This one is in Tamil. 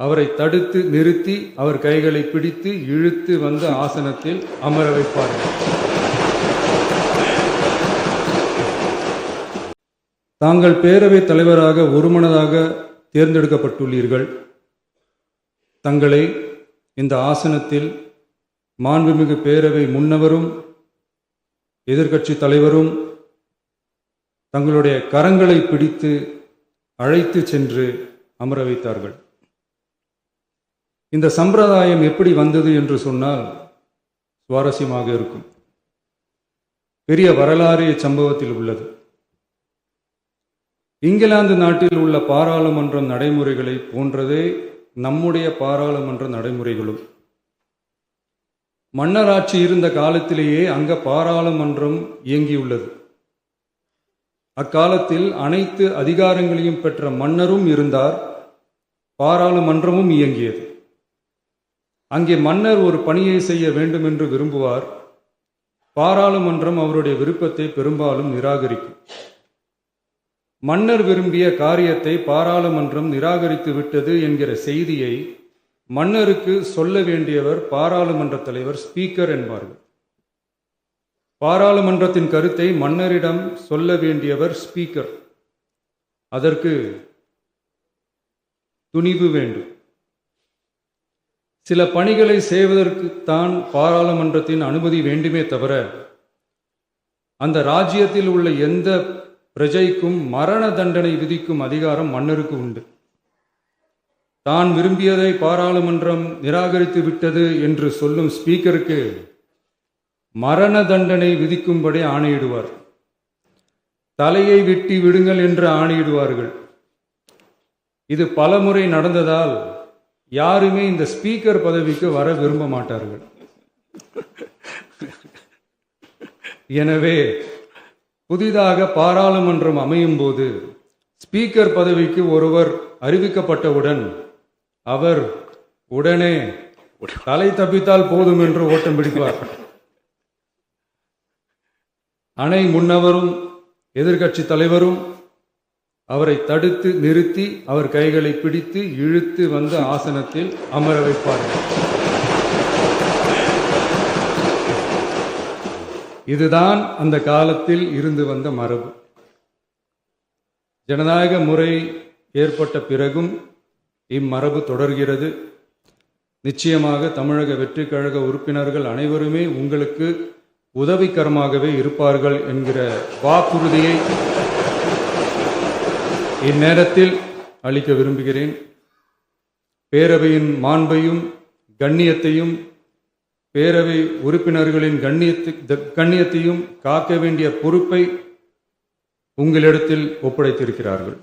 அவரை தடுத்து நிறுத்தி அவர் கைகளை பிடித்து இழுத்து வந்து ஆசனத்தில் அமர வைப்பார்கள். தாங்கள் பேரவைத் தலைவராக ஒருமனதாக தேர்ந்தெடுக்கப்பட்டுள்ளீர்கள். தங்களை இந்த ஆசனத்தில் மாண்புமிகு பேரவை முன்னவரும் எதிர்க்கட்சி தலைவரும் தங்களுடைய கரங்களை பிடித்து அழைத்து சென்று அமர வைத்தார்கள். இந்த சம்பிரதாயம் எப்படி வந்தது என்று சொன்னால் சுவாரஸ்யமாக இருக்கும். பெரிய வரலாறு சம்பவத்தில் உள்ளது. இங்கிலாந்து நாட்டில் உள்ள பாராளுமன்ற நடைமுறைகளை போன்றதே நம்முடைய பாராளுமன்ற நடைமுறைகளும். மன்னராட்சி இருந்த காலத்திலேயே அங்க பாராளுமன்றம் இயங்கியுள்ளது. அக்காலத்தில் அனைத்து அதிகாரங்களையும் பெற்ற மன்னரும் இருந்தார், பாராளுமன்றமும் இயங்கியது. அங்கே மன்னர் ஒரு பணியை செய்ய வேண்டும் என்று விரும்புவார். பாராளுமன்றம் அவருடைய விருப்பத்தை பெரும்பாலும் நிராகரிக்கும். மன்னர் விரும்பிய காரியத்தை பாராளுமன்றம் நிராகரித்து விட்டது என்கிற செய்தியை மன்னருக்கு சொல்ல வேண்டியவர் பாராளுமன்ற தலைவர், ஸ்பீக்கர் என்பார்கள். பாராளுமன்றத்தின் கருத்தை மன்னரிடம் சொல்ல வேண்டியவர் ஸ்பீக்கர். அதற்கு துணிவு வேண்டும். சில பணிகளை செய்வதற்குத்தான் பாராளுமன்றத்தின் அனுமதி வேண்டுமே தவிர அந்த ராஜ்யத்தில் உள்ள எந்த பிரஜைக்கும் மரண தண்டனை விதிக்கும் அதிகாரம் மன்னருக்கு உண்டு. தான் விரும்பியதை பாராளுமன்றம் நிராகரித்து விட்டது என்று சொல்லும் ஸ்பீக்கருக்கு மரண தண்டனை விதிக்கும்படி ஆணையிடுவார். தலையை வெட்டி விடுங்கள் என்று ஆணையிடுவார்கள். இது பலமுறை நடந்ததால் யாருமே இந்த ஸ்பீக்கர் பதவிக்கு வர விரும்ப மாட்டார்கள். எனவே புதிதாக பாராளுமன்றம் அமையும் போது ஸ்பீக்கர் பதவிக்கு ஒருவர் அறிவிக்கப்பட்டவுடன் அவர் உடனே தலை தப்பித்தால் போதும் என்று ஓட்டம் பிடிப்பார். அணை முன்னவரும் எதிர்க்கட்சி தலைவரும் அவரை தடுத்து நிறுத்தி அவர் கைகளை பிடித்து இழுத்து வந்து ஆசனத்தில் அமர வைப்பார்கள். இதுதான் அந்த காலத்தில் இருந்து வந்த மரபு. ஜனநாயக முறை ஏற்பட்ட பிறகும் இம்மரபு தொடர்கிறது. நிச்சயமாக தமிழக வெற்றி கழக உறுப்பினர்கள் அனைவருமே உங்களுக்கு உதவிகரமாகவே இருப்பார்கள் என்கிற வாக்குறுதியை இந்நேரத்தில் அளிக்க விரும்புகிறேன். பேரவையின் மாண்பையும் கண்ணியத்தையும் பேரவை உறுப்பினர்களின் கண்ணியத்தையும் காக்க வேண்டிய பொறுப்பை உங்களிடத்தில் ஒப்படைத்திருக்கிறார்கள்.